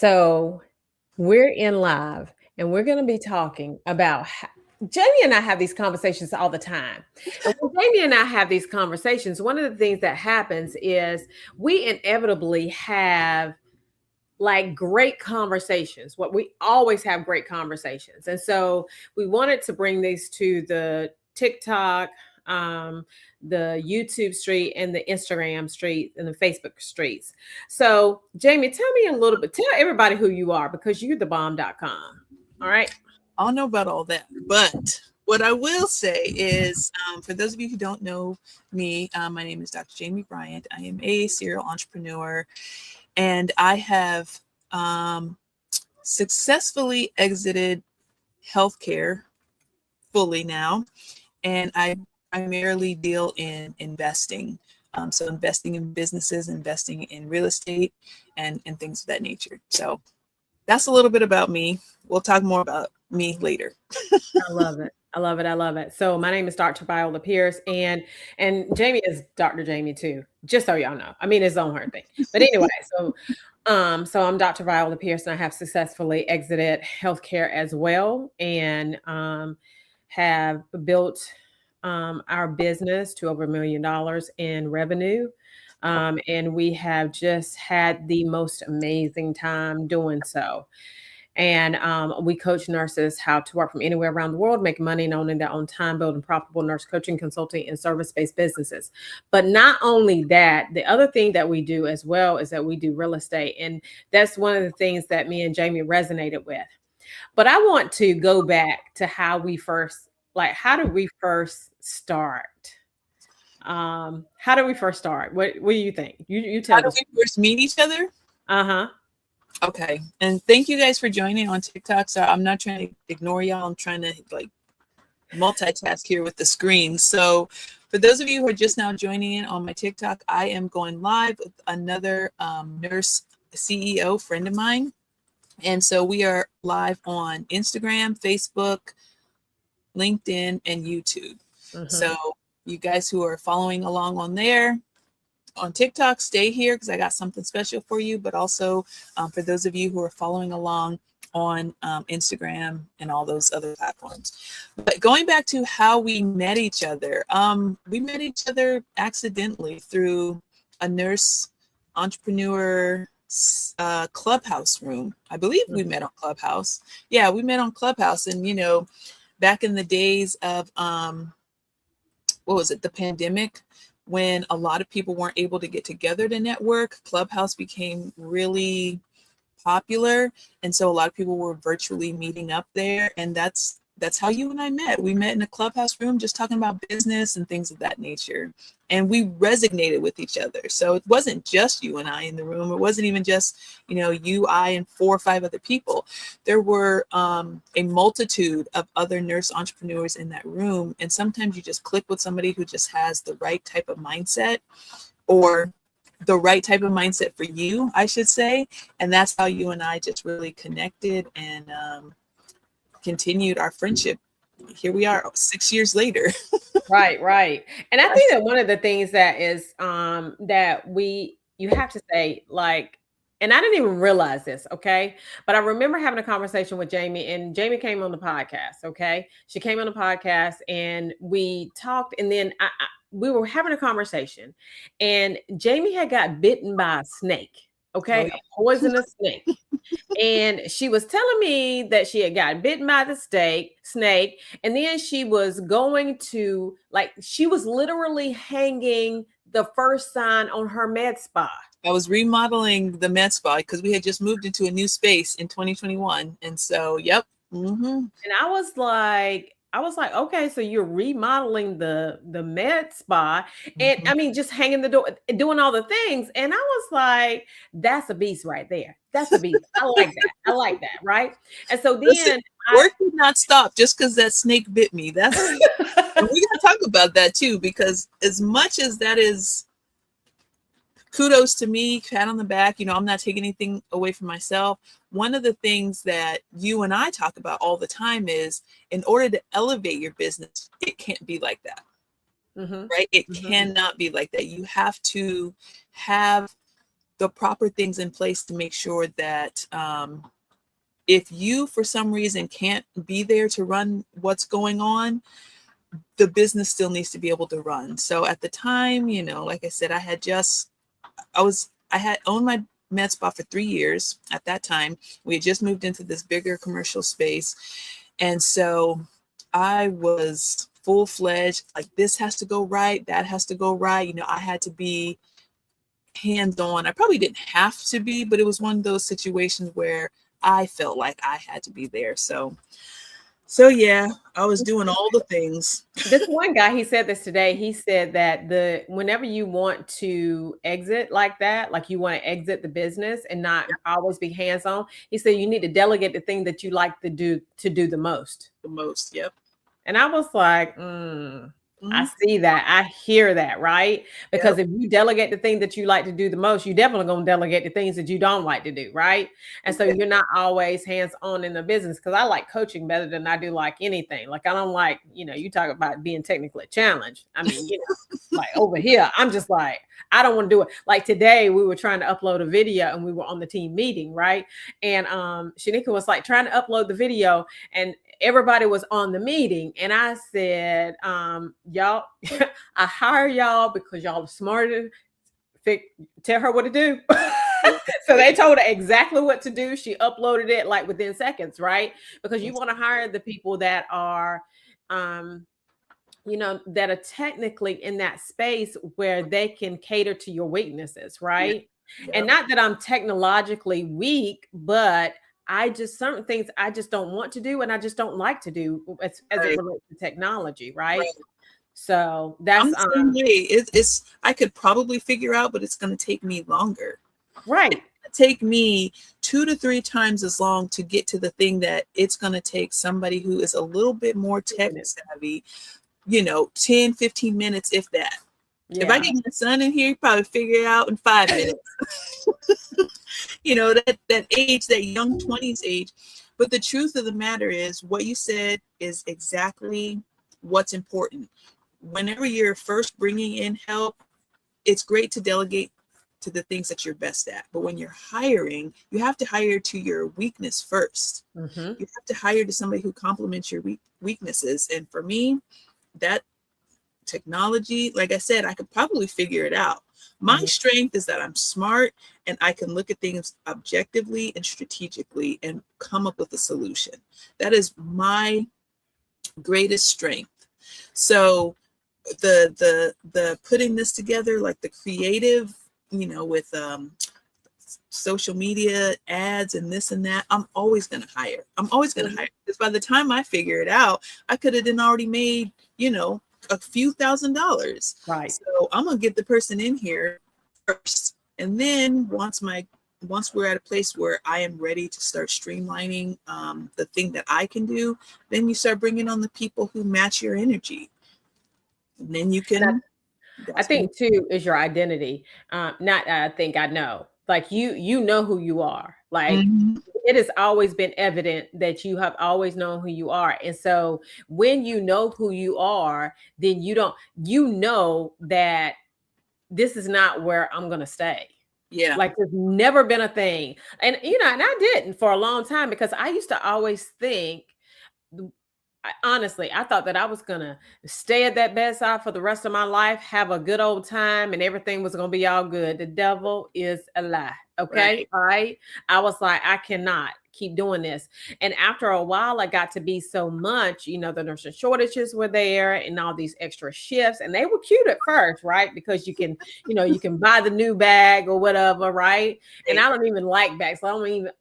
So we're in live and we're going to be talking about Jamie and I have these conversations all the time. And when Jamie and I have these conversations, one of the things that happens is we inevitably have like great conversations. What we always have great conversations. And so we wanted to bring these to the TikTok, um, the YouTube street and the Instagram street and the Facebook streets. So Jamie, tell me a little bit, tell everybody who you are because you're the bomb.com. All right. I don't know about all that, but what I will say is, for those of you who don't know me, my name is Dr. Jamie Bryant. I am a serial entrepreneur, and I have successfully exited healthcare fully now, and I primarily deal in investing. So investing in businesses, investing in real estate, and things of that nature. So that's a little bit about me. We'll talk more about me later. I love it. I love it. I love it. So my name is Dr. Viola Pierce, and Jamie is Dr. Jamie too. Just so y'all know. I mean, it's on her thing. But anyway, so I'm Dr. Viola Pierce, and I have successfully exited healthcare as well, and have built our business to over $1 million in revenue. And we have just had the most amazing time doing so. And we coach nurses how to work from anywhere around the world, make money and owning their own time, building profitable nurse coaching, consulting, and service-based businesses. But not only that, the other thing that we do as well is that we do real estate. And that's one of the things that me and Jamie resonated with. But I want to go back to how did we first start? How did we first start? What do you think? You tell How did us. we first meet each other? Uh-huh. Okay. And thank you guys for joining on TikTok. So I'm not trying to ignore y'all. I'm trying to multitask here with the screen. So for those of you who are just now joining in on my TikTok, I am going live with another nurse CEO friend of mine. And so we are live on Instagram, Facebook, LinkedIn, and YouTube. Mm-hmm. So you guys who are following along on there, on TikTok, stay here because I got something special for you. But also for those of you who are following along on Instagram and all those other platforms. But going back to how we met each other accidentally through a nurse entrepreneur Clubhouse room. I believe we met on Clubhouse. Yeah, we met on Clubhouse. And, back in the days of, the pandemic, when a lot of people weren't able to get together to network, Clubhouse became really popular. And so a lot of people were virtually meeting up there. And that's how you and I met. We met in a Clubhouse room just talking about business and things of that nature. And we resonated with each other. So it wasn't just you and I in the room. It wasn't even just, you, I, and 4 or 5 other people. There were a multitude of other nurse entrepreneurs in that room. And sometimes you just click with somebody who just has the right type of mindset, or the right type of mindset for you, I should say. And that's how you and I just really connected and continued our friendship. Here we are 6 years later. Right. And I think that one of the things that is that you have to say, like, and I didn't even realize this, okay? But I remember having a conversation with Jamie, and Jamie came on the podcast, okay? She came on the podcast and we talked, and then we were having a conversation, and Jamie had got bitten by a snake, okay? Oh, yeah. A poisonous snake. And she was telling me that she had gotten bitten by the snake. And then she was going to, she was literally hanging the first sign on her med spa. I was remodeling the med spa because we had just moved into a new space in 2021. And so, yep. Mm-hmm. And I was like, okay, so you're remodeling the med spa, and Mm-hmm. I mean, just hanging the door, doing all the things. And I was like, that's a beast right there. That's a beast. I like that. Right. And so then work did not stop just because that snake bit me. That's and we gotta talk about that too, because as much as that is kudos to me, pat on the back, I'm not taking anything away from myself. One of the things that you and I talk about all the time is, in order to elevate your business, it can't be like that. Mm-hmm. Right? It cannot be like that. You have to have the proper things in place to make sure that if you, for some reason, can't be there to run what's going on, the business still needs to be able to run. So at the time, you know, like I said, I had owned my med spa for 3 years. At that time, we had just moved into this bigger commercial space. And so I was full-fledged, like, this has to go right, that has to go right. You know, I had to be hands-on. I probably didn't have to be, but it was one of those situations where I felt like I had to be there. So yeah, I was doing all the things. This one guy, he said this today. He said that whenever you want to exit like that, like you want to exit the business and not always be hands-on, he said you need to delegate the thing that you like to do the most. The most, yep. And I was like, I see that. I hear that, right? Because if you delegate the thing that you like to do the most, you definitely going to delegate the things that you don't like to do, right? And so you're not always hands-on in the business, because I like coaching better than I do like anything. Like, I don't like, you know, you talk about being technically challenged. I mean, you know, like over here, I'm just like, I don't want to do it. Like today, we were trying to upload a video and we were on the team meeting, right? And Shanika was like trying to upload the video, and everybody was on the meeting. And I said, y'all, I hire y'all because y'all are smarter. Tell her what to do. So they told her exactly what to do. She uploaded it like within seconds, right? Because you want to hire the people that are, you know, that are technically in that space where they can cater to your weaknesses, right? Yeah. And not that I'm technologically weak, but certain things I just don't want to do, and I just don't like to do as it relates to technology, right? So that's I'm the same way. It's I could probably figure out, but it's going to take me longer. Right. It's going to take me 2 to 3 times as long to get to the thing that it's going to take somebody who is a little bit more tech savvy, you know, 10, 15 minutes, if that. Yeah. If I get my son in here, he probably figure it out in 5 minutes. You know, that age, that young 20s age. But the truth of the matter is, what you said is exactly what's important. Whenever you're first bringing in help, it's great to delegate to the things that you're best at. But when you're hiring, you have to hire to your weakness first. You have to hire to somebody who complements your weaknesses. And for me, that technology, like I said, I could probably figure it out. My strength is that I'm smart and I can look at things objectively and strategically and come up with a solution. That is my greatest strength. So the putting this together, like the creative, you know, with social media ads and this and that, I'm always going to hire. I'm always going to hire, because by the time I figure it out, I could have then already made, you know, a few $1,000s. Right. So I'm gonna get the person in here first, and then once we're at a place where I am ready to start streamlining the thing that I can do, then you start bringing on the people who match your energy, and then you can. I think too is your identity. Not I think I know. Like you know who you are. Like it has always been evident that you have always known who you are. And so when you know who you are, then you know that this is not where I'm gonna stay. Yeah. Like there's never been a thing. And you know, and I didn't for a long time, because I used to always think, honestly, I thought that I was gonna stay at that bedside for the rest of my life, have a good old time, and everything was gonna be all good. The devil is a lie. Okay. All right. I was like, I cannot keep doing this. And after a while, I got to be so much, you know, the nursing shortages were there and all these extra shifts, and they were cute at first, right? Because you can, you know, you can buy the new bag or whatever, right? And I don't even like bags. So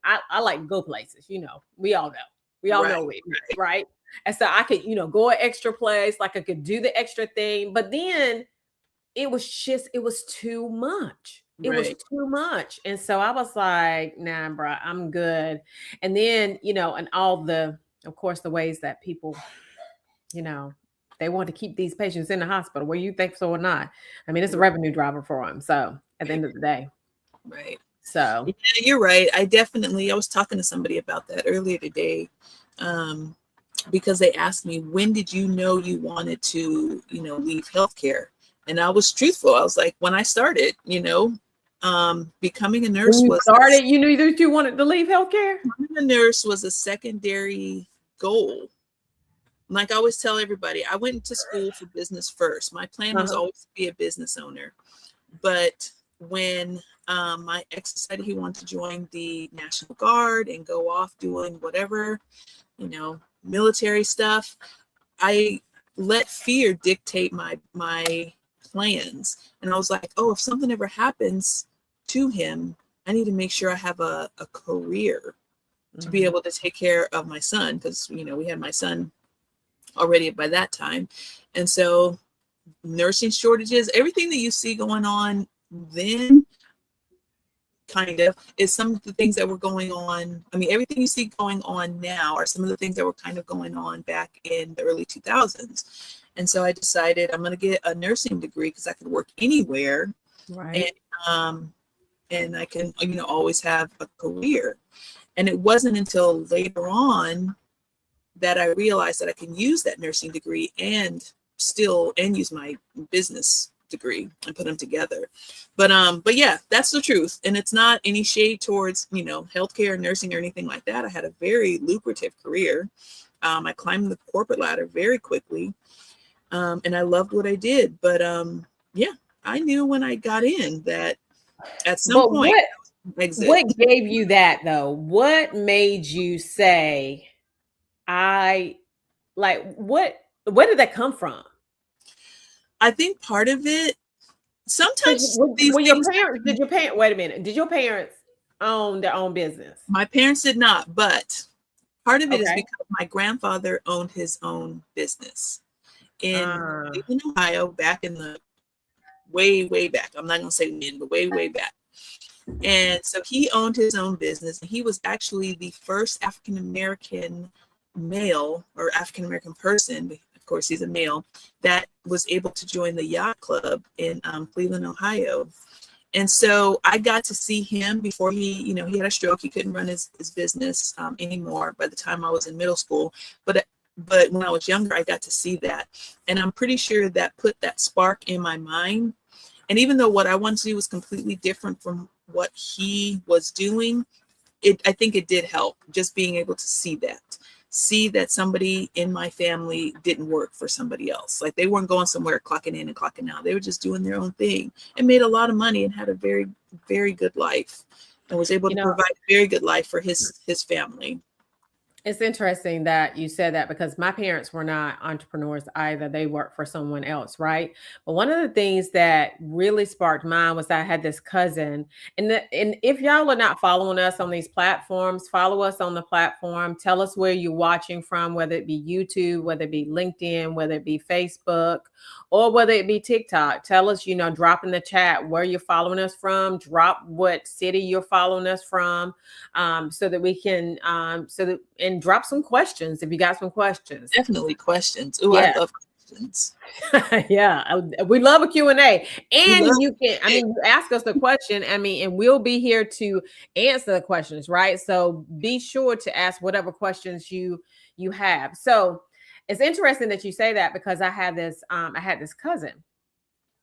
I like to go places, you know, we all know. We all know it, right? And so I could, you know, go an extra place, like I could do the extra thing. But then it was too much. It was too much. And so I was like, nah, bro, I'm good. And then, you know, and all of course, the ways that people, you know, they want to keep these patients in the hospital, whether you think so or not. I mean, it's a revenue driver for them. So at the end of the day. Right. So yeah, you're right. I was talking to somebody about that earlier today. Because they asked me, when did you know you wanted to, you know, leave healthcare? And I was truthful. I was like, when I started, you know, Becoming a When nurse you was started, you knew that you wanted to leave healthcare? becoming a nurse was a secondary goal. Like I always tell everybody, I went to school for business first. My plan was Uh-huh. always to be a business owner. But when my ex decided he wanted to join the National Guard and go off doing whatever, military stuff, I let fear dictate my plans. And I was like, oh, if something ever happens to him, I need to make sure I have a career to be able to take care of my son, because we had my son already by that time. And so nursing shortages, everything that you see going on then kind of is some of the things that were going on. I mean, everything you see going on now are some of the things that were kind of going on back in the early 2000s. And so I decided I'm going to get a nursing degree because I could work anywhere, and Right. um, and I can always have a career. And it wasn't until later on that I realized that I can use that nursing degree and use my business degree and put them together. But yeah, that's the truth. And it's not any shade towards, healthcare, nursing, or anything like that. I had a very lucrative career. I climbed the corporate ladder very quickly. And I loved what I did. But yeah, I knew when I got in that at some But point, exit. what gave you that though? What made you say, I like where did that come from? I think part of it, Because sometimes these when your things parents, happen. wait a minute, did your parents own their own business? My parents did not, but part of it is Okay. because my grandfather owned his own business in Uh, Cleveland, Ohio, back in the way, way back. I'm not going to say when, but way, way back. And so he owned his own business. And he was actually the first African American male or African American person, of course, he's a male, that was able to join the yacht club in Cleveland, Ohio. And so I got to see him before he had a stroke. He couldn't run his business anymore by the time I was in middle school. But when I was younger, I got to see that. And I'm pretty sure that put that spark in my mind. And even though what I wanted to do was completely different from what he was doing, I think it did help, just being able to see that somebody in my family didn't work for somebody else. Like they weren't going somewhere, clocking in and clocking out. They were just doing their own thing and made a lot of money and had a very, very good life, and was able you to know, provide a very good life for his family. It's interesting that you said that because my parents were not entrepreneurs either. They worked for someone else, right? But one of the things that really sparked mine was I had this cousin, and if y'all are not following us on these platforms, follow us on the platform. Tell us where you're watching from, whether it be YouTube, whether it be LinkedIn, whether it be Facebook, or whether it be TikTok. Tell us, drop in the chat where you're following us from. Drop what city you're following us from, so that we can, and drop some questions if you got some questions. Definitely questions. Ooh, I Yeah. love questions. Yeah, we love a Q&A. We love And you can, I mean, you ask us the question, I mean, and we'll be here to answer the questions, right? So be sure to ask whatever questions you have. So it's interesting that you say that because I had this cousin,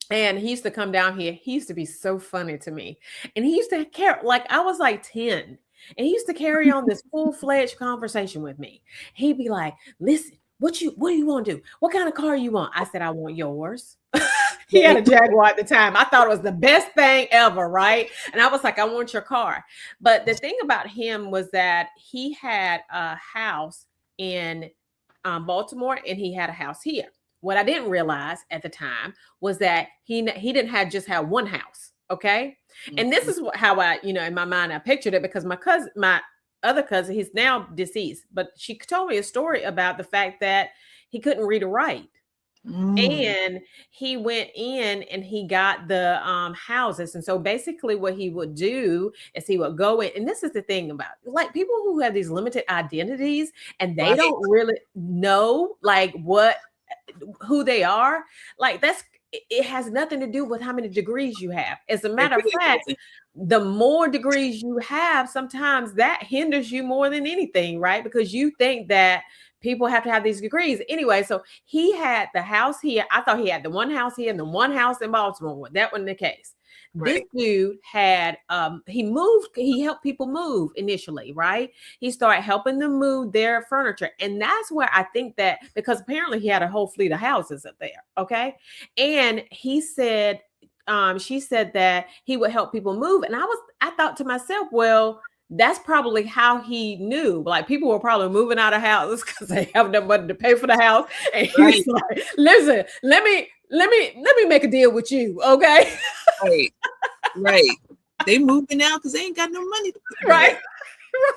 and he used to come down here. He used to be so funny to me. And he used to care, like I was like 10. And he used to carry on this full-fledged conversation with me. He'd be like, listen, what do you want to do? What kind of car you want? I said, I want yours. He had right. a Jaguar at the time. I thought it was the best thing ever, right? And I was like, I want your car. But the thing about him was that he had a house in Baltimore, and he had a house here. What I didn't realize at the time was that he didn't have one house. Okay, and this is how I, in my mind, I pictured it because my other cousin, he's now deceased, but she told me a story about the fact that he couldn't read or write. Mm, And he went in and he got the houses. And so basically what he would do is he would go in. And this is the thing about like people who have these limited identities and they right. don't really know like who they are. Like it has nothing to do with how many degrees you have. As a It matter of really fact, doesn't. the more degrees you have, sometimes that hinders you more than anything, right? Because you think that people have to have these degrees. Anyway, so he had the house here. I thought he had the one house here and the one house in Baltimore. That wasn't the case. This Right. dude had he helped people move initially, right? He started helping them move their furniture. And that's where I think that, because apparently he had a whole fleet of houses up there. Okay. And he said, she said that he would help people move. And I thought to myself, well, that's probably how he knew. Like, people were probably moving out of houses because they have no money to pay for the house. And he was Right. like, listen, let me make a deal with you. Okay. Right. Right. They moving out because they ain't got no money to put in Right. rent.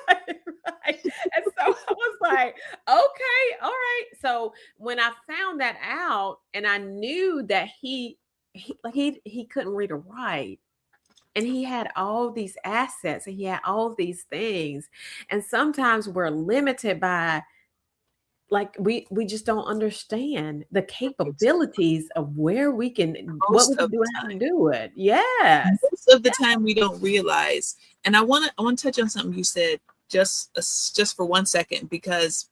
Right, right. And so I was like, okay, all right. So when I found that out, and I knew that he couldn't read or write, and he had all these assets, and he had all these things, and sometimes we're limited by, like, we just don't understand the capabilities of where we can, what we Most can of do the and how to time. do it. Yes. Most of the time we don't realize. And I want to touch on something you said just for 1 second, because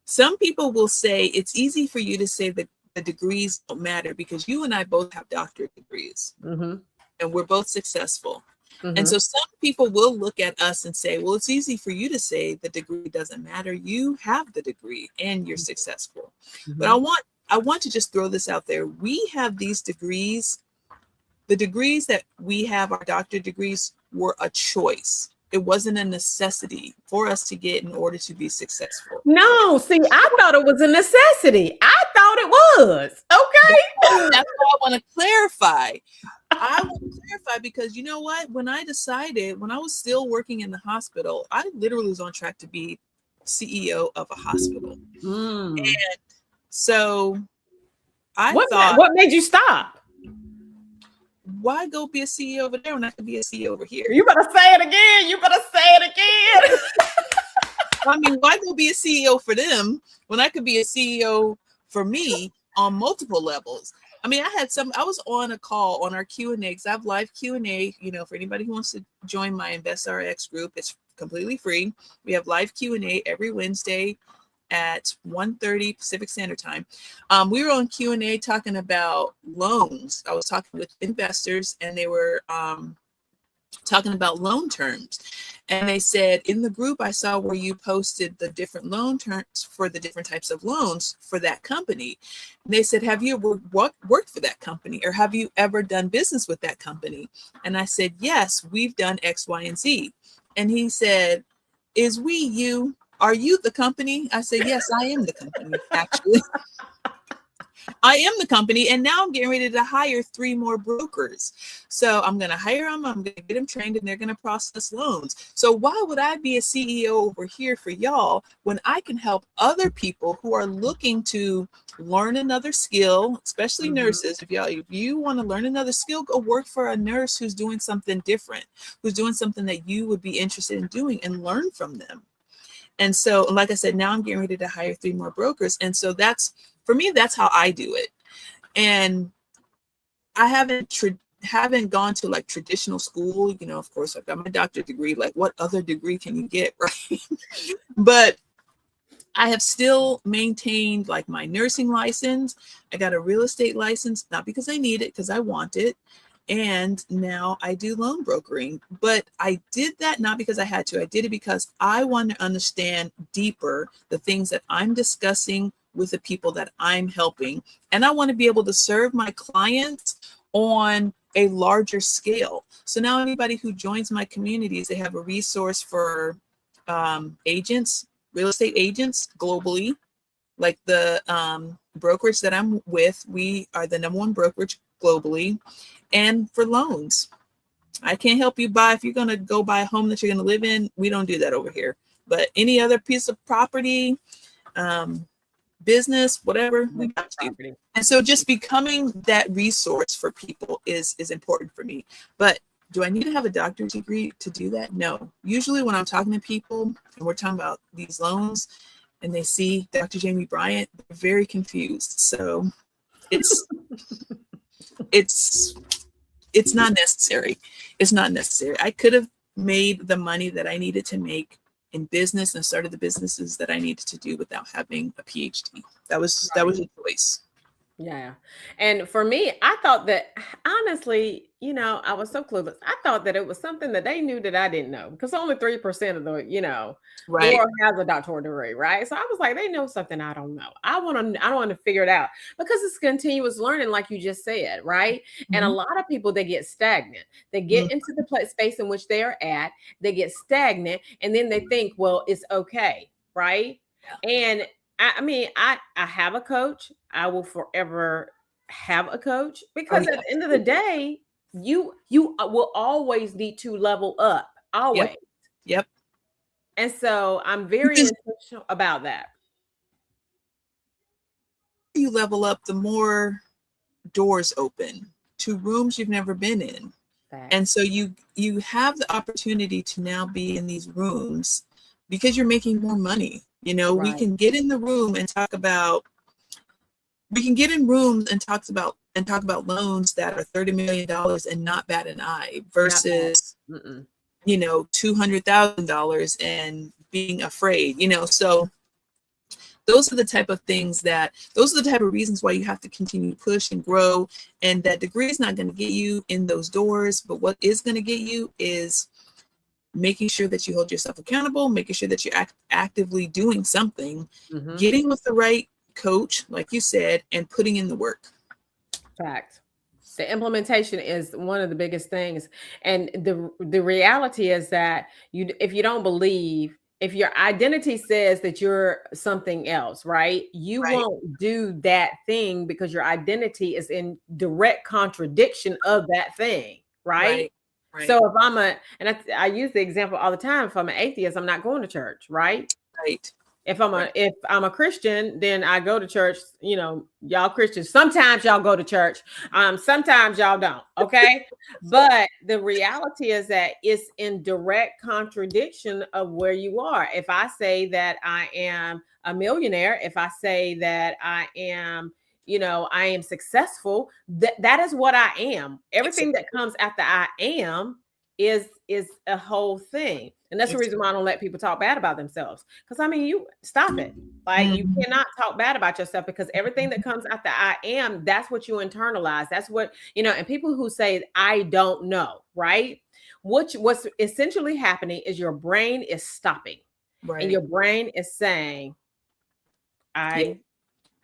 some people will say it's easy for you to say that the degrees don't matter because you and I both have doctorate degrees Mm-hmm. and we're both successful. And Mm-hmm. so some people will look at us and say, well, it's easy for you to say the degree doesn't matter. You have the degree and you're successful. But Mm-hmm. I want to just throw this out there. We have these degrees. The degrees that we have, our doctorate degrees, were a choice. It wasn't a necessity for us to get in order to be successful. No, see, I thought it was a necessity. I thought it was. That's why I want to clarify. I want to clarify because you know what? When I decided, when I was still working in the hospital, I literally was on track to be CEO of a hospital. Mm. So I thought, What made you stop? why go be a CEO over there when I could be a CEO over here? You better say it again. You better say it again. I mean, why go be a CEO for them when I could be a CEO for me on multiple levels? I mean, I was on a call on our Q&A because I have live Q&A, for anybody who wants to join my InvestRx group. It's completely free. We have live Q&A every Wednesday at 1:30 Pacific Standard Time. We were on Q&A talking about loans. I was talking with investors and they were talking about loan terms. And they said, in the group, I saw where you posted the different loan terms for the different types of loans for that company. And they said, have you ever worked for that company, or have you ever done business with that company? And I said, yes, we've done X, Y, and Z. And he said, are you the company? I said, yes, I am the company, actually. I am the company, and now I'm getting ready to hire 3 more brokers. So I'm going to hire them, I'm going to get them trained, and they're going to process loans. So why would I be a CEO over here for y'all when I can help other people who are looking to learn another skill, especially nurses? If you want to learn another skill, go work for a nurse who's doing something different, who's doing something that you would be interested in doing, and learn from them. And so, like I said, now I'm getting ready to hire 3 more brokers. And so for me, that's how I do it. And I haven't gone to like traditional school. Of course, I've got my doctorate degree. Like, what other degree can you get, right? But I have still maintained like my nursing license. I got a real estate license, not because I need it, because I want it. And now I do loan brokering. But I did that not because I had to. I did it because I want to understand deeper the things that I'm discussing with the people that I'm helping. And I want to be able to serve my clients on a larger scale. So now anybody who joins my communities, they have a resource for agents, real estate agents globally. Like the brokerage that I'm with, we are the #1 brokerage globally. And for loans, I can't help you buy, if you're going to go buy a home that you're going to live in, we don't do that over here. But any other piece of property, business, whatever, we got to. And so just becoming that resource for people is important for me. But do I need to have a doctorate degree to do that? No. Usually when I'm talking to people and we're talking about these loans and they see Dr. Jamie Bryant, they're very confused. So it's not necessary. It's not necessary. I could have made the money that I needed to make in business and started the businesses that I needed to do without having a PhD. That was a choice. Yeah. And for me, I thought that honestly, I was so clueless. I thought that it was something that they knew that I didn't know because only 3% of the Right. world has a doctoral degree, right? So I was like, they know something I don't know. I don't want to figure it out because it's continuous learning, like you just said, right? And a Mhm. lot of people, they get stagnant. They Mm. get into the space in which they are at, they get stagnant, and then they think, well, it's okay, right? Yeah. And I mean, I have a coach. I will forever have a coach Oh because at yeah. the end of the day, you will always need to level up, Yep. always. Yep. And so I'm very Because intentional about that. you level up, the more doors open to rooms you've never been in. And Facts. so you have the opportunity to now be in these rooms because you're making more money. We Right. can get in the room and talk about we can get in rooms and talk about loans that are $30 million and not bat an eye Not bad. versus Mm-mm. $200,000 and being afraid. So those are the type of reasons why you have to continue to push and grow. And that degree is not going to get you in those doors, but what is going to get you is making sure that you hold yourself accountable, making sure that you're actively doing something, Mm-hmm. getting with the right coach, like you said, and putting in the work. Fact. The implementation is one of the biggest things. And the reality is that if you don't believe, if your identity says that you're something else, right? You Right, won't do that thing because your identity is in direct contradiction of that thing, right? right, right, So if I use the example all the time, if I'm an atheist, I'm not going to church, right? right, right, If I'm a Christian, then I go to church. Y'all Christians, sometimes y'all go to church. Sometimes y'all don't. Okay. But the reality is that it's in direct contradiction of where you are. If I say that I am a millionaire, if I say that I am successful, that is what I am. Everything exactly, that comes after I am is a whole thing. And that's the reason exactly. why I don't let people talk bad about themselves. Because I mean, you stop it. Like you Mhm. cannot talk bad about yourself because everything that comes after I am, that's what you internalize. That's what. And people who say I don't know, right? What's essentially happening is your brain is stopping, and Right. your brain is saying, Yeah, I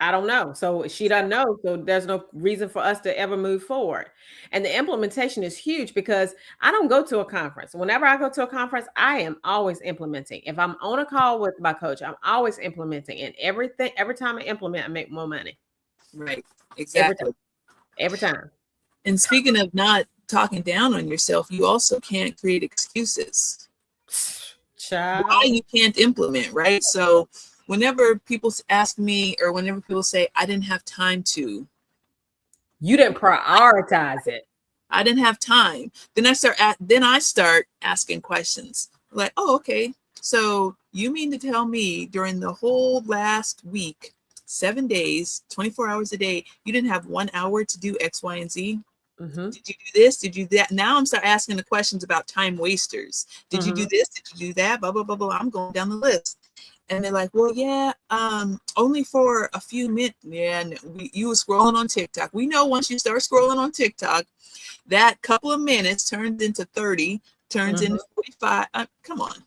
I don't know. So she doesn't exactly. know. So there's no reason for us to ever move forward. And the implementation is huge because I don't go to a conference. Whenever I go to a conference, I am always implementing. If I'm on a call with my coach, I'm always implementing. And every time I implement, I make more money. Right. Every time. Exactly. Every time. And speaking of not talking down on yourself, you also can't create excuses why Child, you can't implement, right? So whenever people ask me, or whenever people say, I didn't have time to, you didn't prioritize it. I didn't have time. Then I start asking questions like, oh, okay. So you mean to tell me during the whole last week, 7 days, 24 hours a day, you didn't have 1 hour to do X, Y, and Z? Hmm. Did you do this? Did you do that? Now I'm start asking the questions about time wasters. Did you do Hmm. this? Did you do that? Blah, blah, blah, blah. I'm going down the list. And they're like, well, yeah, only for a few minutes. Yeah, no, you were scrolling on TikTok. We know once you start scrolling on TikTok, that couple of minutes turns into 30, turns into Hmm. 45. Come on. You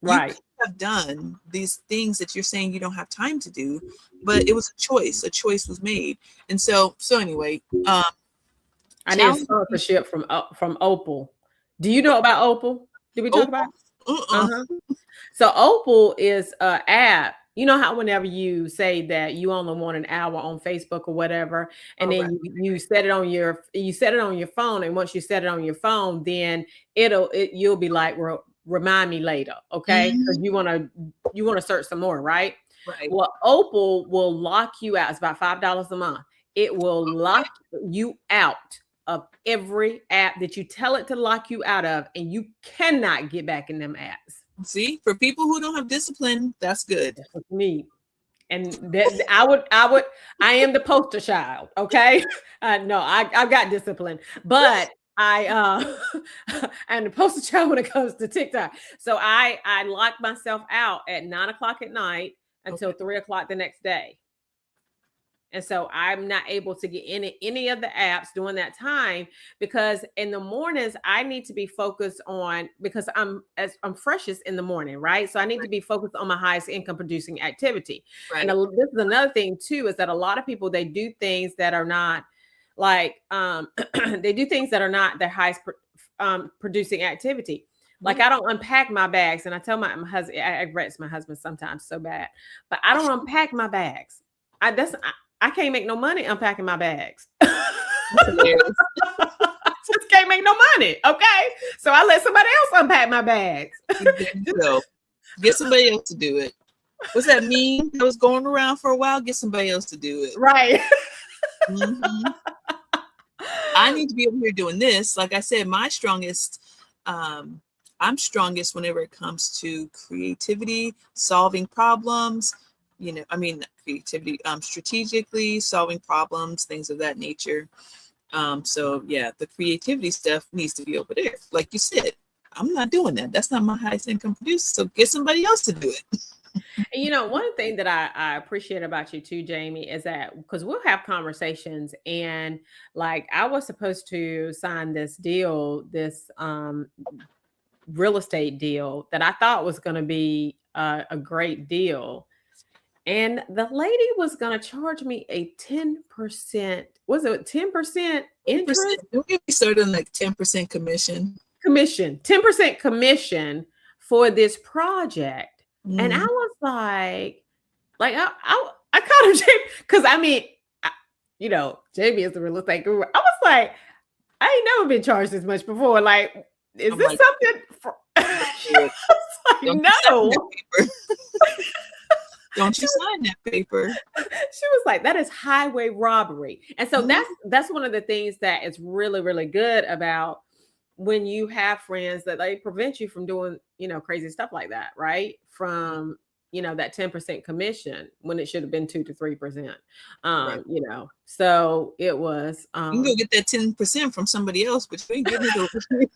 Right. could have done these things that you're saying you don't have time to do, but it was a choice. A choice was made. And so anyway, I need a challenge. sponsorship from Opal. Do you know about Opal? Did we talk about Opal? it? Uh-uh. Uh-huh. So Opal is a app. You know how whenever you say that you only want an hour on Facebook or whatever, and All then right. you set it on your phone, and once you set it on your phone, then you'll be like, remind me later, okay? Because Mhm. you want to search some more, right? Right. Well, Opal will lock you out. It's about $5 a month. It will lock you out of every app that you tell it to lock you out of, and you cannot get back in them apps. See, for people who don't have discipline, that's good. That's what you need. And that I am the poster child. Okay. No, I've got discipline, but I'm the poster child when it comes to TikTok. So I lock myself out at 9 o'clock at night until Okay. 3 o'clock the next day. And so I'm not able to get in any of the apps during that time, because in the mornings I need to be focused on, because I'm freshest in the morning, right? So I need to be focused on my highest income producing activity. And Right. this is another thing too, is that a lot of people, they do things that are not like they do things that are not their highest producing activity. Like Right. I don't unpack my bags, and I tell my husband, I regrets my husband sometimes so bad, but I don't unpack my bags. I can't make no money unpacking my bags. That's hilarious. Just can't make no money. Okay. So I let somebody else unpack my bags. There you go. Get somebody else to do it. What's that meme that was going around for a while? Get somebody else to do it. Right. Mm-hmm. I need to be over here doing this. Like I said, my strongest, I'm strongest whenever it comes to creativity, solving problems, I mean, creativity, strategically solving problems, things of that nature. So yeah, the creativity stuff needs to be over there. Like you said, I'm not doing that. That's not my highest income producer. So get somebody else to do it. And one thing that I appreciate about you too, Jamie, is that because we'll have conversations, and like I was supposed to sign this deal, this real estate deal that I thought was going to be a great deal. And the lady was going to charge me a 10%, was it 10% 10%. interest? Don't get me started on like 10% commission. Commission, 10% commission for this project. And I Mm. was like I called her Jamie, because I mean, Jamie is the real estate guru. I was like, I ain't never been charged this much before. Like, is I'm this like, something for she was like, don't you sign that no. paper. Don't you sign that paper. She was like, that is highway robbery. And so Mhm. that's one of the things that is really, really good about when you have friends, that they prevent you from doing, crazy stuff like that, right? From, that 10% commission when it should have been 2 to 3%. Right. So it was You can go get that 10% from somebody else, but you ain't getting it over here.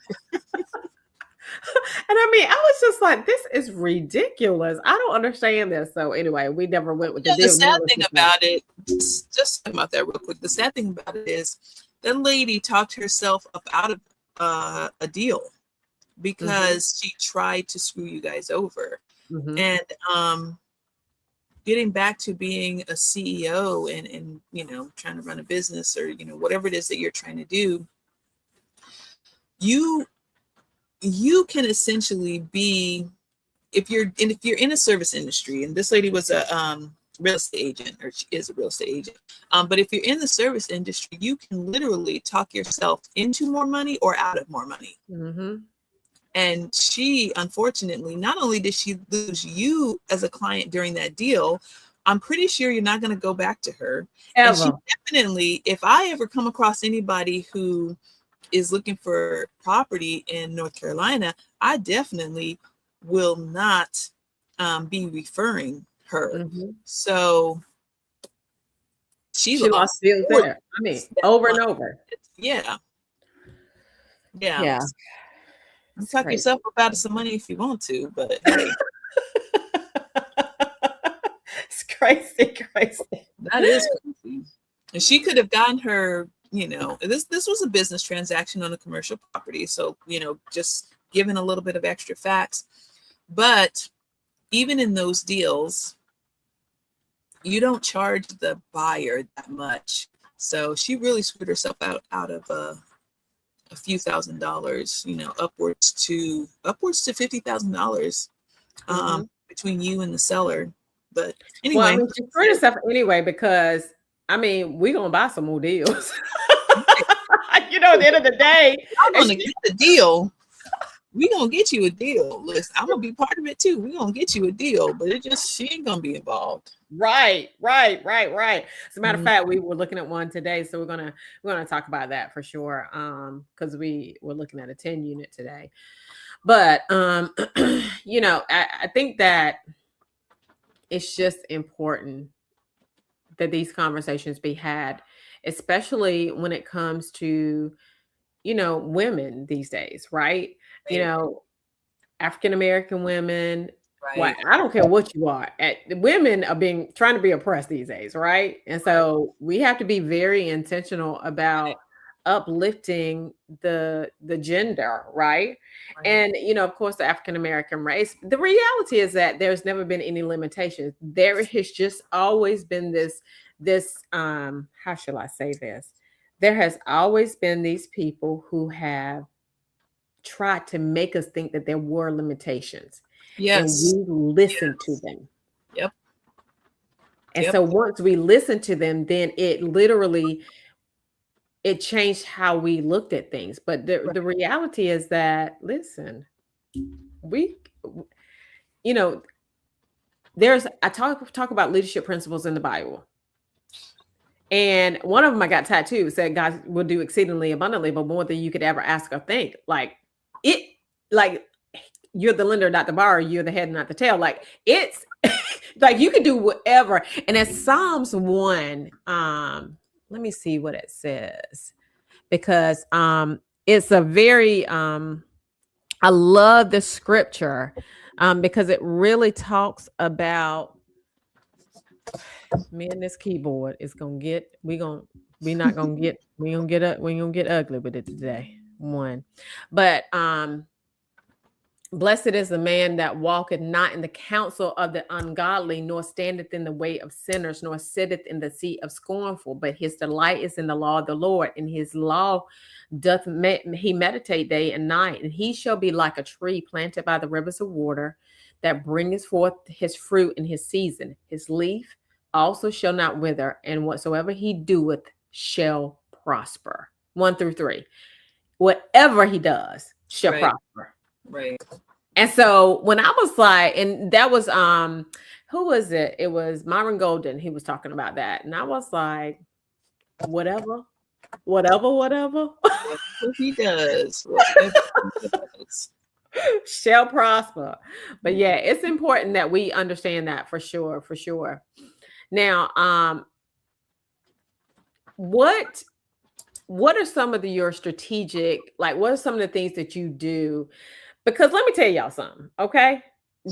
and I mean, I was just like, this is ridiculous. I don't understand this. So anyway, we never went with the The deal. sad thing about it, just talking about that real quick. The sad thing about it is that lady talked herself up out of a deal because she tried to screw you guys over. Mm-hmm. And getting back to being a CEO and trying to run a business, or whatever it is that you're trying to do, you can essentially be, if you're in a service industry, and this lady was a real estate agent, or she is a real estate agent, but if you're in the service industry, you can literally talk yourself into more money or out of more money. Mm-hmm. And she, unfortunately, not only did she lose you as a client during that deal, I'm pretty sure you're not going to go back to her. Ever. And she definitely, if I ever come across anybody who is looking for property in North Carolina, I definitely will not be referring her. Mm-hmm. So she lost deals there. I mean, over and over. Yeah. Yeah. You talk yourself up out of some money if you want to, but hey. It's crazy. That is crazy. And she could have gotten her, this was a business transaction on a commercial property. So, just giving a little bit of extra facts. But even in those deals, you don't charge the buyer that much. So she really screwed herself out of a few $1,000s, upwards to $50,000 between you and the seller. But anyway, well, I mean, she screwed herself anyway, because I mean, we're gonna buy some more deals. At the end of the day, I'm gonna get the deal. We're gonna get you a deal. Listen, I'm gonna be part of it too. We're gonna get you a deal, but she ain't gonna be involved. Right. As a matter of fact, we were looking at one today, so we're gonna talk about that for sure. Because we were looking at a 10 unit today. But I think that it's just important that these conversations be had, especially when it comes to women these days, right? African American women, Well, Right. I don't care what you are. Women are being trying to be oppressed these days, right? And Right. so we have to be very intentional about uplifting the gender, right? Right. And of course, the African American race. The reality is that there's never been any limitations. There has just always been this how shall I say this? There has always been these people who have tried to make us think that there were limitations and Yes. we listen to Yes. them. Yep. And Yep. so once we listen to them, then it changed how we looked at things. But the Right. reality is that we you know, there's I talk about leadership principles in the Bible. And one of them I got tattooed said God will do exceedingly abundantly, but more than you could ever ask or think. It like you're the lender, not the borrower, you're the head, not the tail. Like it's like you can do whatever. And as Psalms 1, let me see what it says. Because it's a very I love the scripture because it really talks about me and this keyboard is gonna get we gonna get up we gonna get ugly with it today. One. But blessed is the man that walketh not in the counsel of the ungodly, nor standeth in the way of sinners, nor sitteth in the seat of scornful. But his delight is in the law of the Lord, and his law he meditate day and night. And he shall be like a tree planted by the rivers of water, that bringeth forth his fruit in his season. His leaf also shall not wither, and whatsoever he doeth shall prosper. 1 through 3. Whatever he does shall Right. prosper. Right. And so when I was like, and that was who was it? It was Myron Golden. He was talking about that. And I was like, whatever. Whatever he does. Whatever he does. Shall prosper. But yeah, it's important that we understand that for sure, for sure. Now, what are some of your strategic, like what are some of the things that you do? Because let me tell y'all something, okay?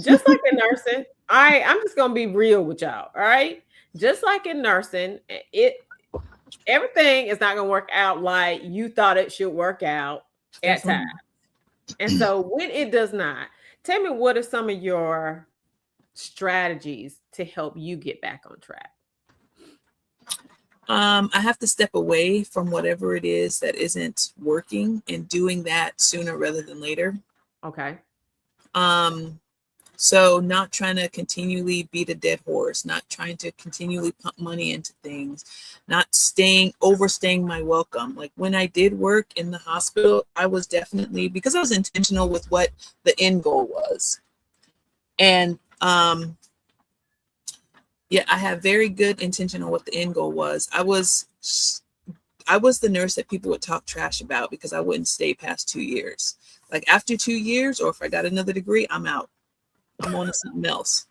Just like in nursing, I'm just gonna be real with y'all, all right? Just like in nursing, everything is not gonna work out like you thought it should work out at times. Definitely. And so when it does not, tell me what are some of your strategies to help you get back on track? I have to step away from whatever it is that isn't working and doing that sooner rather than later. Okay. So not trying to continually beat a dead horse, not trying to continually pump money into things, not overstaying my welcome. Like when I did work in the hospital, I was definitely, because I was intentional with what the end goal was. And yeah, I have very good intention on what the end goal was. I was the nurse that people would talk trash about because I wouldn't stay past 2 years. Like after 2 years, or if I got another degree, I'm out. I'm on to something else.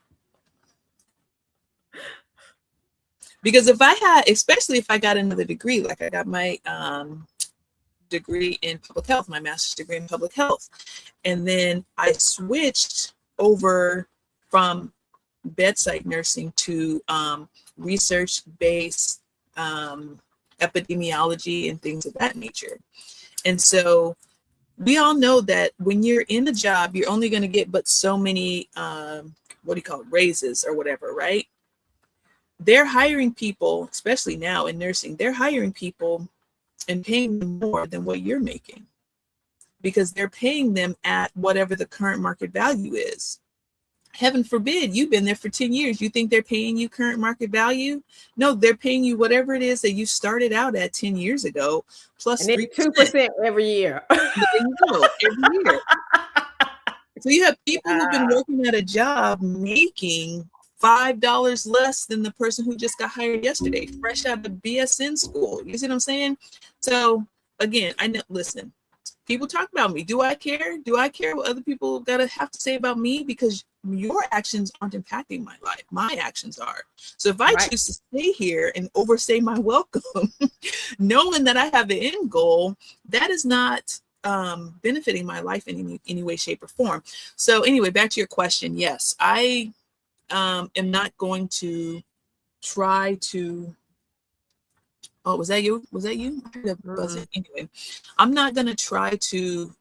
Because especially if I got another degree, like I got my degree in public health, my master's degree in public health. And then I switched over from bedside nursing to research-based epidemiology and things of that nature. And so we all know that when you're in a job, you're only going to get but so many, raises or whatever, right? They're hiring people, especially now in nursing, they're hiring people and paying them more than what you're making because they're paying them at whatever the current market value is. Heaven forbid, you've been there for 10 years. You think they're paying you current market value? No, they're paying you whatever it is that you started out at 10 years ago, plus 3%. 2% every year. There you go, every year. So you have people who've been working at a job making $5 less than the person who just got hired yesterday, fresh out of BSN school. You see what I'm saying? So again, I know, listen, people talk about me. Do I care? Do I care what other people gotta have to say about me? Because your actions aren't impacting my life. My actions are. So if I choose to stay here and overstay my welcome, knowing that I have the end goal, that is not benefiting my life in any way, shape, or form. So anyway, back to your question. Yes, I am not going to try to. Oh, was that you? Was that you? I heard a buzzing. Anyway, I'm not going to try to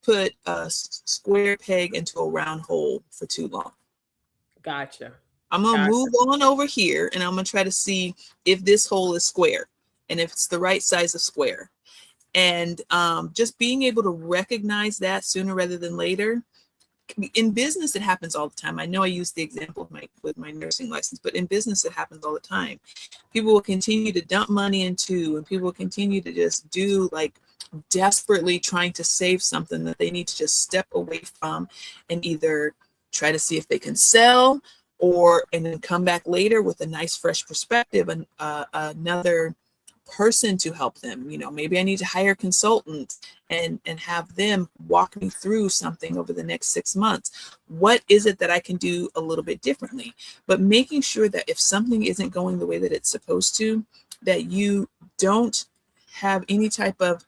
put a square peg into a round hole for too long. Gotcha. I'm going to move on over here, and I'm going to try to see if this hole is square and if it's the right size of square. And just being able to recognize that sooner rather than later. In business, it happens all the time. I know I used the example with my nursing license, but in business, it happens all the time. People will continue to dump money into, and people will continue to just do, like, desperately trying to save something that they need to just step away from and either try to see if they can sell, and then come back later with a nice fresh perspective and another person to help them. Maybe I need to hire consultants and have them walk me through something over the next 6 months. What is it that I can do a little bit differently? But making sure that if something isn't going the way that it's supposed to, that you don't have any type of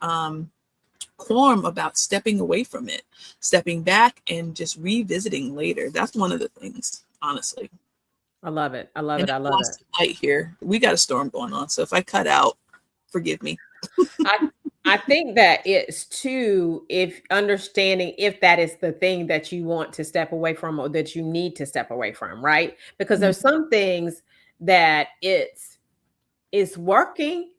qualm about stepping away from it, stepping back and just revisiting later. That's one of the things, honestly. I love it. I love it. I love it. Light here. We got a storm going on, so if I cut out, forgive me. I think that it's too, if understanding if that is the thing that you want to step away from or that you need to step away from, right? Because there's some things that it's working,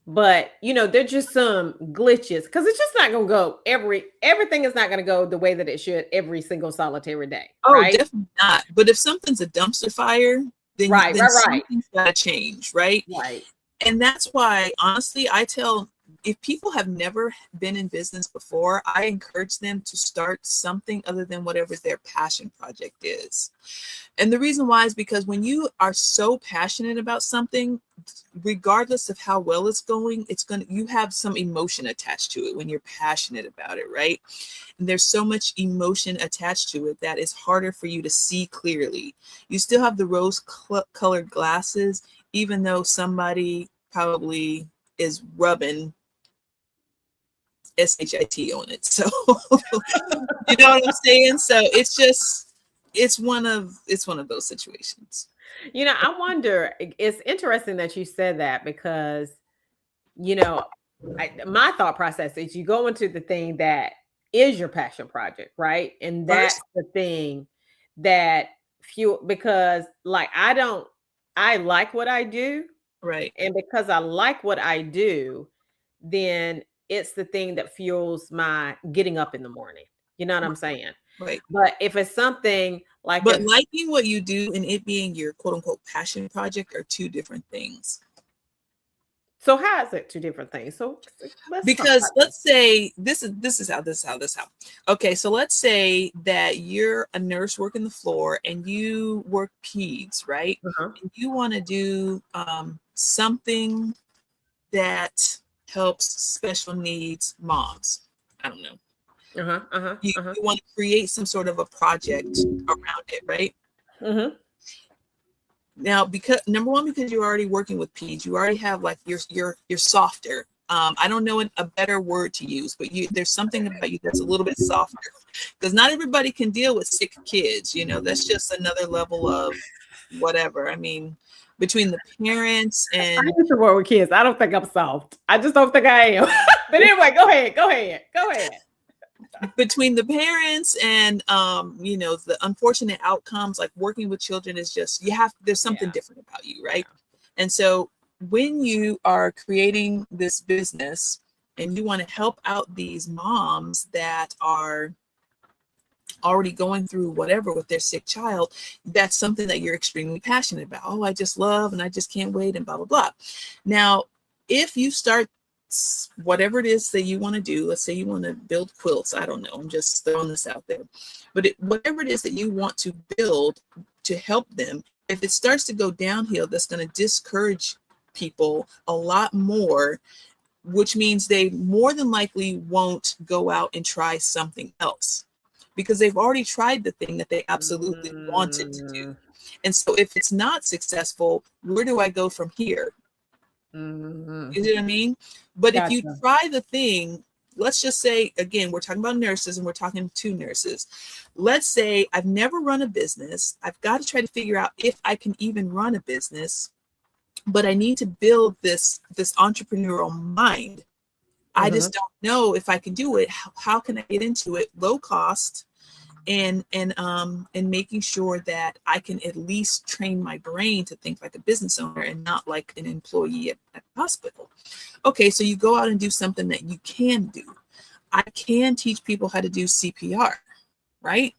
but they're just some glitches, because it's just not gonna go everything is not gonna go the way that it should every single solitary day. Oh, right? Definitely not. But if something's a dumpster fire, then something's gotta change, right? Right. And that's why, honestly, I tell, if people have never been in business before, I encourage them to start something other than whatever their passion project is. And the reason why is because when you are so passionate about something, regardless of how well it's going, you have some emotion attached to it when you're passionate about it, right? And there's so much emotion attached to it that it's harder for you to see clearly. You still have the rose-colored glasses, even though somebody probably is rubbing SHIT on it. So you know what I'm saying? So it's one of those situations. I wonder, it's interesting that you said that, because my thought process is you go into the thing that is your passion project, right? And that's the thing that because, like, I like what I do. Right. And because I like what I do, then it's the thing that fuels my getting up in the morning. You know what I'm saying? Right. But if it's something like, but liking what you do and it being your quote unquote passion project are two different things. So how is it two different things? So let's say this is how. Okay, so let's say that you're a nurse working the floor and you work peds, right? And you want to do something that helps special needs moms. I don't know. You want to create some sort of a project around it, right? Now, because number one, because you're already working with peds, you already have, like, you're softer. I don't know a better word to use, but there's something about you that's a little bit softer, because not everybody can deal with sick kids. That's just another level of whatever. I mean, between the parents and I use the word with kids. I don't think I'm soft. I just don't think I am. But anyway, go ahead. Between the parents and the unfortunate outcomes, like working with children is just, there's something different about you, right? And so when you are creating this business and you want to help out these moms that are already going through whatever with their sick child, that's something that you're extremely passionate about. Oh, I just love and I just can't wait and blah blah blah. Now, if you start whatever it is that you want to do, let's say you want to build quilts, I don't know, I'm just throwing this out there, but whatever it is that you want to build to help them, if it starts to go downhill, that's going to discourage people a lot more, which means they more than likely won't go out and try something else because they've already tried the thing that they absolutely wanted to do. And so if it's not successful, where do I go from here? You know what I mean? But if you try the thing let's just say, again, we're talking about nurses and we're talking to nurses. Let's say I've never run a business. I've got to try to figure out if I can even run a business, but I need to build this entrepreneurial mind. I Mhm. just don't know if I can do it. How can I get into it low cost, and making sure that I can at least train my brain to think like a business owner and not like an employee at the hospital. Okay, so you go out and do something that you can do. I can teach people how to do CPR, right?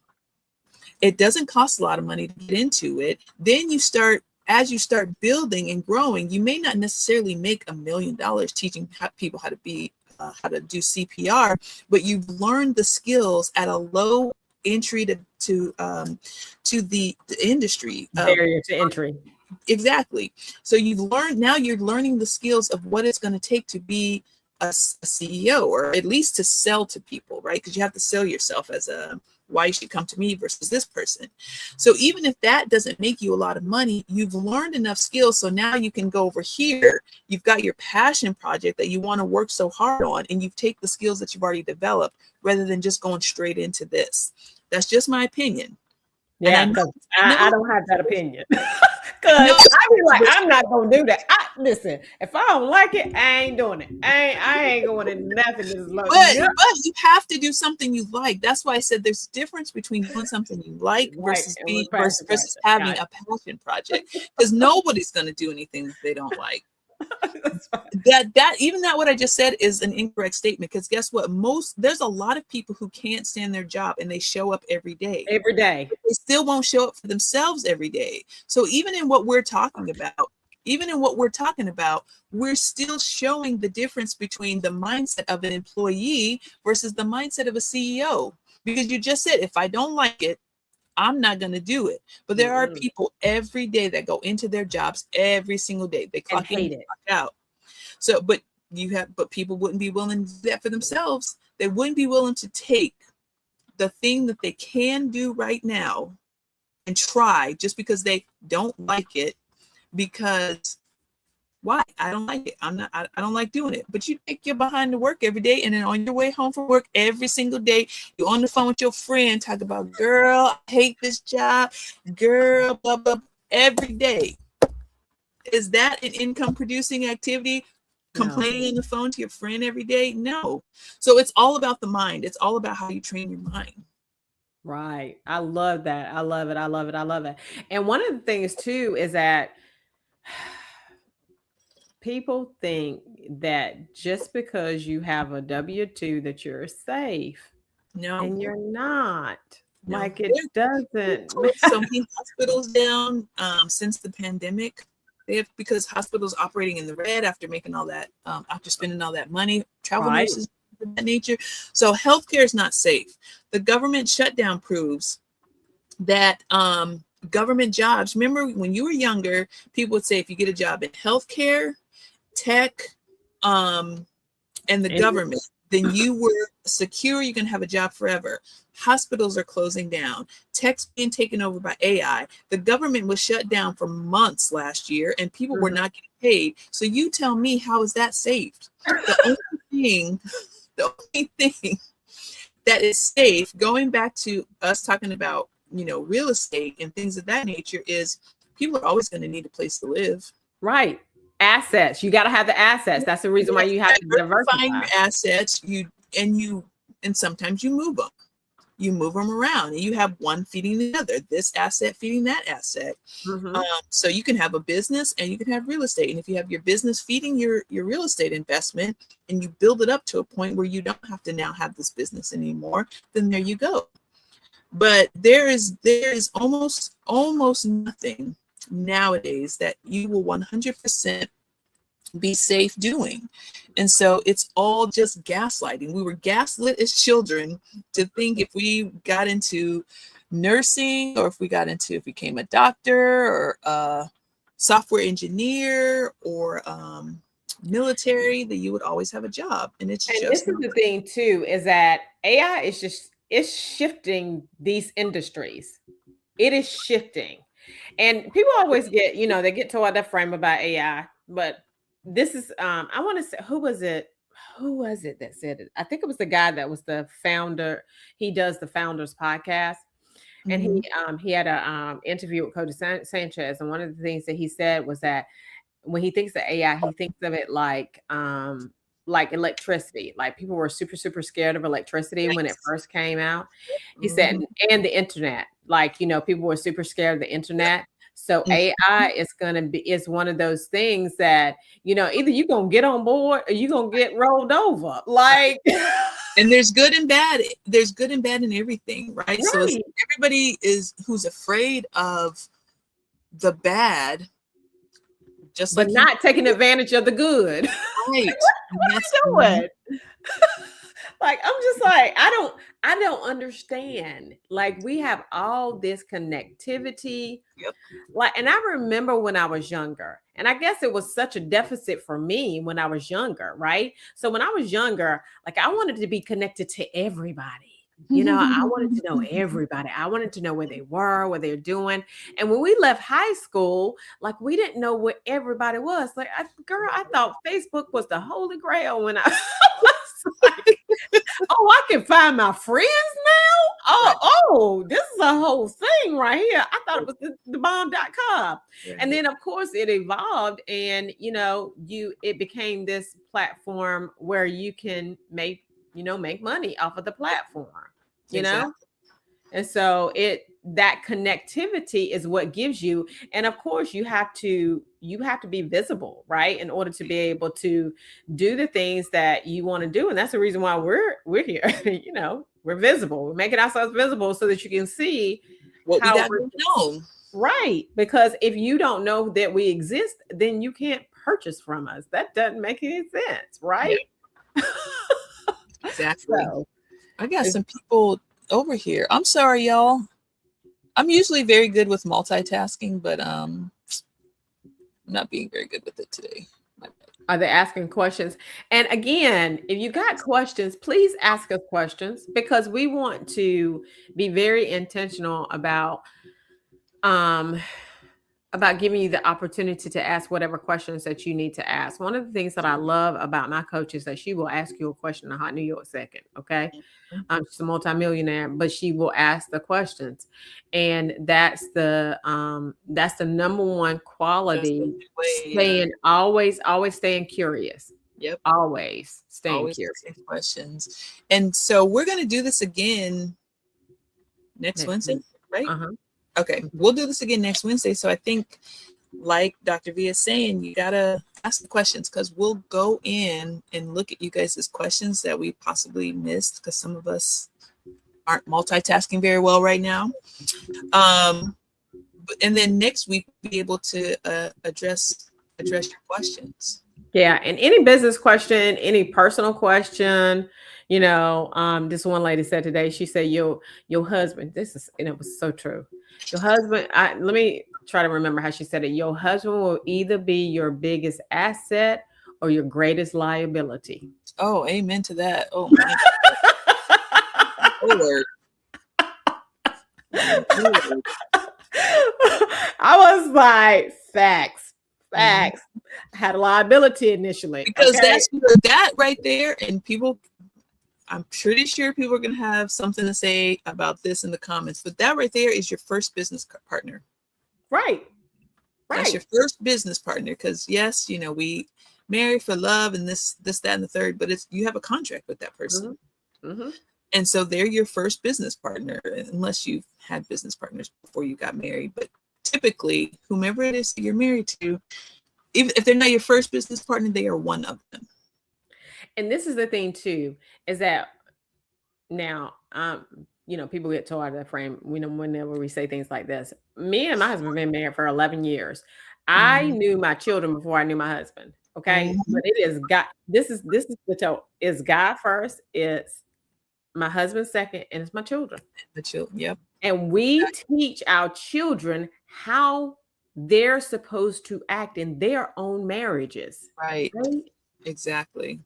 It doesn't cost a lot of money to get into it. Then you start, as you start building and growing, you may not necessarily make $1 million teaching people how to be how to do CPR, but you've learned the skills at a low entry to the industry of. Barrier to entry. Exactly. So you've learned, now you're learning the skills of what it's going to take to be a CEO, or at least to sell to people, right? Because you have to sell yourself as a, why you should come to me versus this person. So even if that doesn't make you a lot of money, you've learned enough skills. So now you can go over here. You've got your passion project that you want to work so hard on, and you take the skills that you've already developed rather than just going straight into this. That's just my opinion. And Yeah, because I know, I don't have that opinion. Because no, I be like, I'm not gonna do that. Listen, if I don't like it, I ain't doing it. I ain't going in nothing that's low. No. but you have to do something you like. That's why I said there's a difference between doing something you like Right, versus and being with passion versus project. having Got a passion project. Because nobody's going to do anything that they don't like. it. That's fine. That even that what I just said is an incorrect statement. Because guess what? There's a lot of people who can't stand their job and they show up every day. Every day. They still won't show up for themselves every day. So even in what we're talking about, we're still showing the difference between the mindset of an employee versus the mindset of a CEO. Because you just said, if I don't like it, I'm not going to do it. But there are Mm-mm. people every day that go into their jobs every single day. They And clock in, hate it. clock out. So, but people wouldn't be willing to do that for themselves. They wouldn't be willing to take the thing that they can do right now and try just because they don't like it. Because why? I don't like it. I don't like doing it. But you take your behind to work every day, and then on your way home from work every single day, you're on the phone with your friend, talk about, girl, I hate this job, girl, blah, blah, every day. Is that an income producing activity? No. Complaining on the phone to your friend every day? No. So it's all about the mind. It's all about how you train your mind. Right. I love that. I love it. I love it. I love it. And one of the things too is that people think that just because you have a W-2 that you're safe, No, and you're not. no. Like it They doesn't. closed so many hospitals down since the pandemic. They have, because hospitals operating in the red after making all that, after spending all that money, travel Right. nurses of that nature. So healthcare is not safe. The government shutdown proves that government jobs. Remember when you were younger, people would say if you get a job in healthcare, tech, and the And government, then you were secure, you can have a job forever. Hospitals are closing down. Tech's being taken over by AI. The government was shut down for months last year and people were mhm. not getting paid. So you tell me, how is that saved? The only thing, the only thing that is safe, going back to us talking about, real estate and things of that nature, is people are always going to need a place to live. Right. Assets. You got to have the assets. That's the reason why Yes, you have to diversifying diversify. your assets, and sometimes you move them around, and you have one feeding the other, this asset feeding that asset. Mhm. So you can have a business and you can have real estate, and if you have your business feeding your real estate investment, and you build it up to a point where you don't have to now have this business anymore, then there you go. But there is almost nothing nowadays that you will 100% be safe doing. And so it's all just gaslighting. We were gaslit as children to think if we got into nursing, or if we became a doctor or a software engineer or military, that you would always have a job. And it's And this just is not. the thing too, is that AI is just it's shifting these industries. It is shifting. And people always get, they get toward that frame about AI, but this is I want to say, who was it? who was it that said it? I think it was the guy that was the founder. He does the Founders podcast, and Mhm. he had a interview with Cody Sanchez, and one of the things that he said was that when he thinks of AI, he thinks of it like electricity. Like people were super super scared of electricity when it Yes. first came out. He said, Mhm. and the internet. Like, people were super scared of the Yep. internet. So Mhm. AI is one of those things that, either you're gonna get on board or you're gonna get rolled over. Right. Like And there's good and bad. There's good and bad in everything, right? So it's right. everybody is who's afraid of the bad, just But like you not taking advantage of the good. right. And that's Doing? Like I'm just like I don't understand. Like we have all this connectivity. yep. Like, and I remember when I was younger, and I guess it was such a deficit for me when I was younger, right? So when I was younger, like I wanted to be connected to everybody. I wanted to know everybody. I wanted to know where they were, what they're doing. And when we left high school, like we didn't know what everybody was. Like, girl, I thought Facebook was the holy grail when I was like, oh, I can find my friends now. Right. Oh, this is a whole thing right here. I thought it was the bomb.com. And Right. then of course it evolved and it became this platform where you can make money off of the platform, you know? Exactly. And so that connectivity is what gives you, and of course you have to be visible, right? In order to be able to do the things that you want to do. And that's the reason why we're here. We're visible. We're making ourselves visible so that you can see What we how got we're going on. right. Because if you don't know that we exist, then you can't purchase from us. That doesn't make any sense, Yeah, right? exactly. So I got it's some people over here. I'm sorry, y'all. I'm usually very good with multitasking, but I'm not being very good with it today. My bad. Are they asking questions? And again, if you got questions, please ask us questions because we want to be very intentional um about giving you the opportunity to ask whatever questions that you need to ask. One of the things that I love about my coach is that she will ask you a question in a hot New York second. Okay. She's a multimillionaire, but she will ask the questions. And that's the number one That's the quality. only way. Yeah. Staying always staying curious. Yep. Always staying Always curious. asking questions. And so we're going to do this again next Next Wednesday, week. right? Uh-huh. Okay. Mhm. We'll do this again next Wednesday. So I think, like Dr. V is saying, you got to ask the questions because we'll go in and look at you guys' questions that we possibly missed because some of us aren't multitasking very well right now. And then next week, we'll be able to address your questions. Yeah, and any business question, any personal question, this one lady said today, she said, your husband, and it was so true. Your husband, let me try to remember how she said it. Your husband will either be your biggest asset or your greatest liability. Oh, amen to that. Oh my Lord. My Lord. I was like, facts, Mhm. facts. I had a liability initially. Because Okay. that's that right there, and people, I'm pretty sure people are going to have something to say about this in the comments, but that right there is your first business partner. Right. That's Right. your first business partner. Because yes, we marry for love and this, that, and the third, but it's you have a contract with that person. Hmm. And so they're your first business partner, unless you've had business partners before you got married. But typically, whomever it is that you're married to, even if they're not your first business partner, they are one of them. And this is the thing too, is that now, people get tore out of their frame, whenever we say things like this. Me and my husband have been married for 11 years. I Mhm. knew my children before I knew my husband. Okay. Mhm. But it is God. This is the toe. It's God first. It's my husband second, and it's my children. The children, yep. And we teach our children how they're supposed to act in their own marriages. Right. Right? Exactly.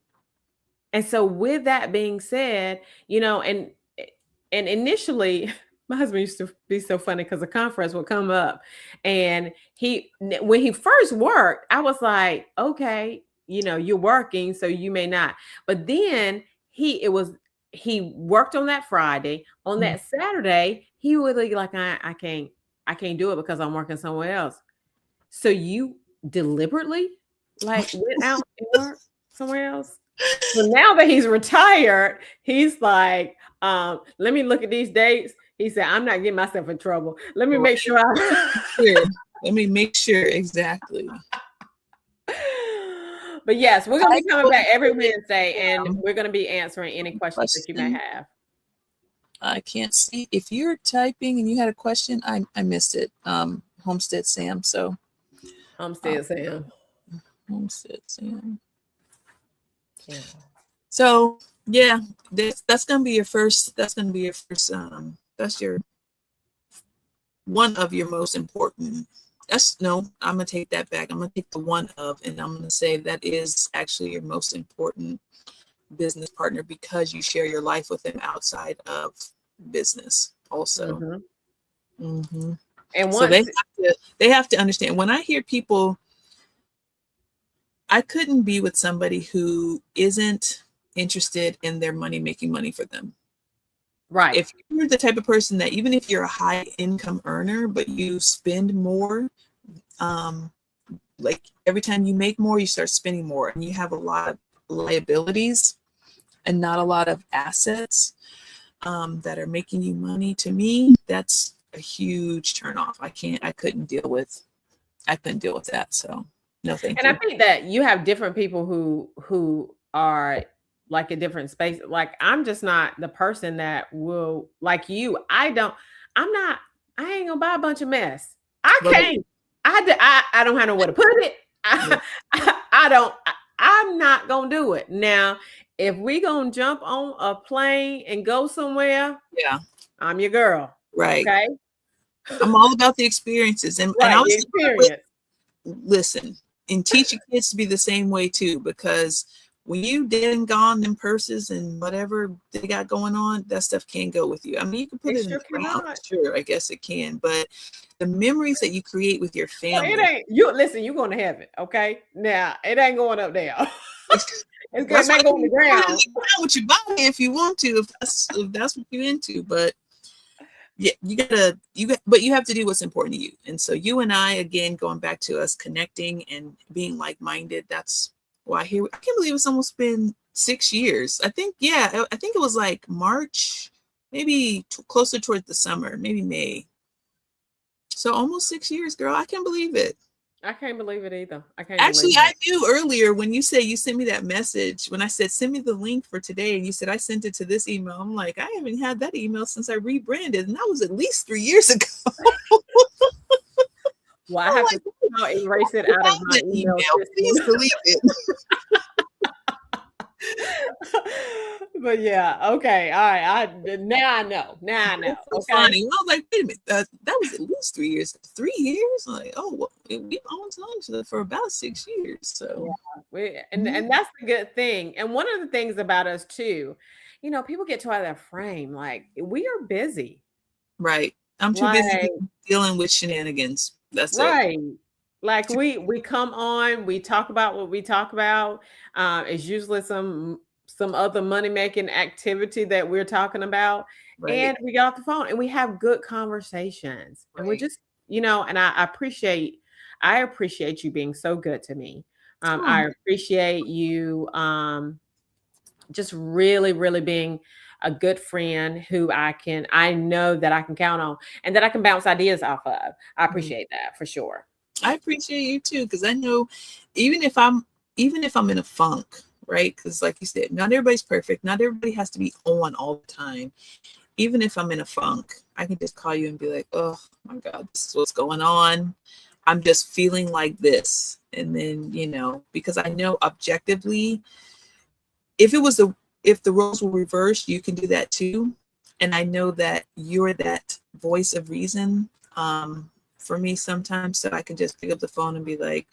And so with that being said, and initially my husband used to be so funny because a conference would come up and when he first worked, I was like, okay. you're working, so you may not. But then he worked on that Friday. On Mm. that Saturday, he would be like, I can't do it because I'm working somewhere else. So you deliberately like went out and worked somewhere else. So now that he's retired, he's like, let me look at these dates. He said, I'm not getting myself in trouble. Let me make sure Sure. Let me make sure. Exactly. But yes, we're gonna be coming back every Wednesday, and Yeah. we're gonna be answering any questions that you may Question. have. I can't see if you're typing and you had a question. I missed it. Homestead Sam. So Homestead Sam. Homestead Sam. Yeah. So yeah, that's gonna be your first. That's gonna be your first. That's your one of your most important. I'm gonna take that back. I'm gonna take the one of, and I'm gonna say that is actually your most important business partner because you share your life with them outside of business also. Mm-hmm. Mm-hmm. And So once they have to understand. When I hear people, I couldn't be with somebody who isn't interested in their money making money for them. right. If you're the type of person that even if you're a high income earner, but you spend more, like every time you make more, you start spending more, and you have a lot of liabilities and not a lot of assets that are making you money. To me, that's a huge turnoff. I couldn't deal with that. So no, thank And I you. think that you have different people who are like a different space. Like I'm just not the person that will like you. I'm not. I ain't gonna buy a bunch of mess. I Right. can't. I don't have nowhere to put it. Yeah. I don't. I'm not gonna do it now. If we gonna jump on a plane and go somewhere, Yeah. I'm your girl. Right. Okay. I'm all about the experiences, and I Right. The was experience. listen and teach your kids to be the same way too, because when you dead and gone in purses and whatever they got going on, that stuff can't go with you. I mean, you can put It it in sure the ground, cannot. sure, I guess it can, but the memories that you create with your Well, it family. ain't you listen, you going to heaven, okay? Now it ain't going up there. It's good, it That's why may go on the you can put it in ground. the ground with your body if you want to, if that's what you're into. But yeah, but you have to do what's important to you. And so you and I, again, going back to us connecting and being like-minded, that's why here, I can't believe it's almost been 6 years. I think it was like March, maybe closer towards the summer, maybe May. So almost 6 years, girl. I can't believe it. I can't believe it either. I can't Actually, believe I it. knew earlier when you said you sent me that message, when I said, send me the link for today, and you said, I sent it to this email. I'm like, I haven't had that email since I rebranded. And that was at least 3 years ago. Well, I I'm have like, to somehow erase it out of my the email email, please system. delete it. But yeah, okay. All right. Now I know. Now I know. That's so Okay. funny. I was like, wait a minute, that was at least 3 years. 3 years? I'm like, oh, well, we've owned on for about 6 years. So, Yeah. And mhm. and that's the good thing. And one of the things about us too, people get to out of their frame. Like we are busy. Right. I'm too busy Like dealing with shenanigans. That's it. right. Like we come on, we talk about what we talk about. It's usually some other money making activity that we're talking about, Right. and we get off the phone and we have good conversations, and we're Right. just and I appreciate you being so good to me. Oh, I appreciate you just really, really being a good friend who I know that I can count on and that I can bounce ideas off of. I mhm. appreciate that for sure. I appreciate you too, because I know even if I'm even if I'm in a funk, right? Because like you said, not everybody's perfect. Not everybody has to be on all the time. Even if I'm in a funk, I can just call you and be like, oh my God, this is what's going on. I'm just feeling like this. And then, because I know objectively, if it was if the roles were reversed, you can do that too. And I know that you're that voice of reason for me sometimes, so I can just pick up the phone and be like,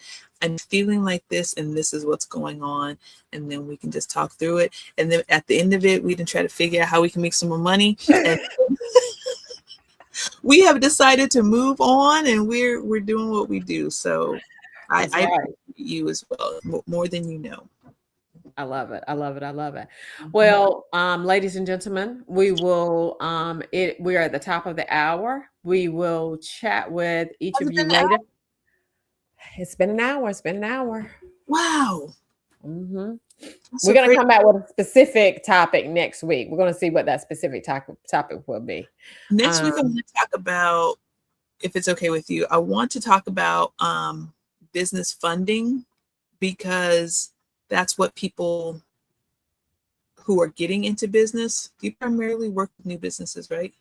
I'm feeling like this and this is what's going on. And then we can just talk through it. And then at the end of it, we can try to figure out how we can make some more money. And we have decided to move on, and we're doing what we do. So I That's right. appreciate you as well, more than you know. I love it. I love it. I love it. Mhm. Well, ladies and gentlemen, we will we're at the top of the hour. We will chat with each Has of it you been an hour? later. It's been an hour. It's been an hour. Wow. Hmm. That's We're so going to great. come back with a specific topic next week. We're going to see what that specific topic will be. Next week, I want to talk about, if it's okay with you, I want to talk about business funding, because that's what people who are getting into business, you primarily work with new businesses, right?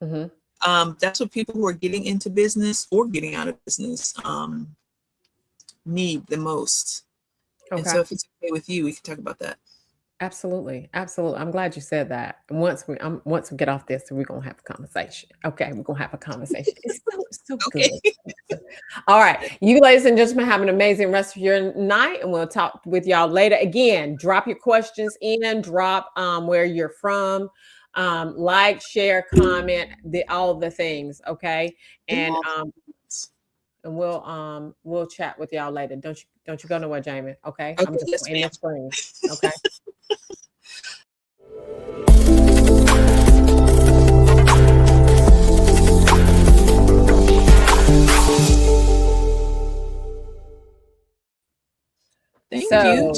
Mhm. That's what people who are getting into business or getting out of business need the most. And so Okay. if it's okay with you, we can talk about that. Absolutely. Absolutely. I'm glad you said that. And once we get off this, we're gonna have a conversation. Okay, we're gonna have a conversation. It's so Okay. good. All right. You ladies and gentlemen have an amazing rest of your night, and we'll talk with y'all later. Again, drop your questions in, drop where you're from, like, share, comment, all the things. Okay. And we'll chat with y'all later. Don't you go nowhere, Jamie. Okay. I'm Okay, just yes, in the ma'am. screen. Okay. Thank you. So